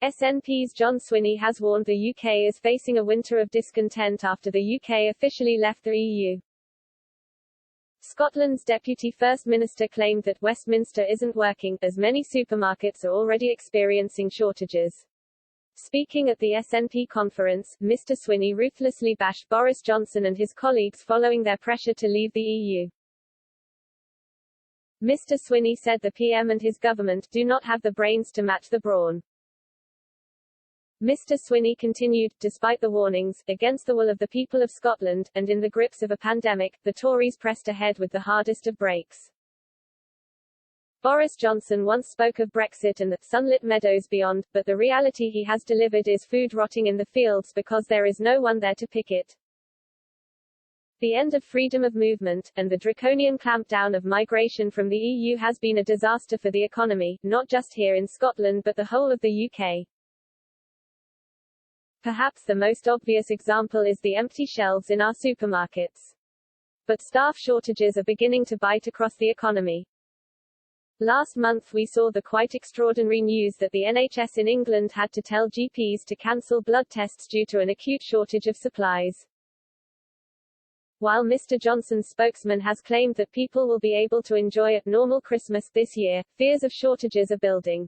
SNP's John Swinney has warned the UK is facing a winter of discontent after the UK officially left the EU. Scotland's Deputy First Minister claimed that Westminster isn't working, as many supermarkets are already experiencing shortages. Speaking at the SNP conference, Mr. Swinney ruthlessly bashed Boris Johnson and his colleagues following their pressure to leave the EU. Mr. Swinney said the PM and his government do not have the brains to match the brawn. Mr. Swinney continued, despite the warnings, against the will of the people of Scotland, and in the grips of a pandemic, the Tories pressed ahead with the hardest of breaks. Boris Johnson once spoke of Brexit and the sunlit meadows beyond, but the reality he has delivered is food rotting in the fields because there is no one there to pick it. The end of freedom of movement, and the draconian clampdown of migration from the EU has been a disaster for the economy, not just here in Scotland but the whole of the UK. Perhaps the most obvious example is the empty shelves in our supermarkets. But staff shortages are beginning to bite across the economy. Last month we saw the quite extraordinary news that the NHS in England had to tell GPs to cancel blood tests due to an acute shortage of supplies. While Mr. Johnson's spokesman has claimed that people will be able to enjoy a normal Christmas this year, fears of shortages are building.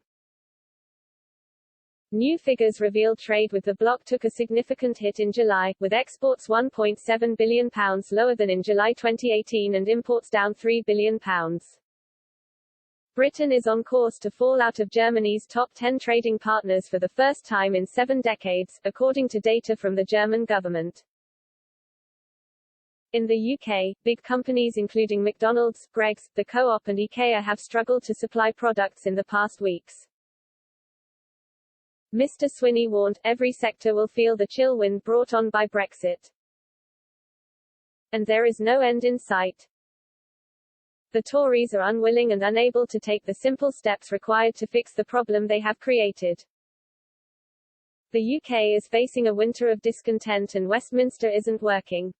New figures reveal trade with the bloc took a significant hit in July, with exports £1.7 billion lower than in July 2018 and imports down £3 billion. Britain is on course to fall out of Germany's top 10 trading partners for the first time in 7 decades, according to data from the German government. In the UK, big companies including McDonald's, Greggs, the Co-op and IKEA have struggled to supply products in the past weeks. Mr. Swinney warned, every sector will feel the chill wind brought on by Brexit. And there is no end in sight. The Tories are unwilling and unable to take the simple steps required to fix the problem they have created. The UK is facing a winter of discontent and Westminster isn't working.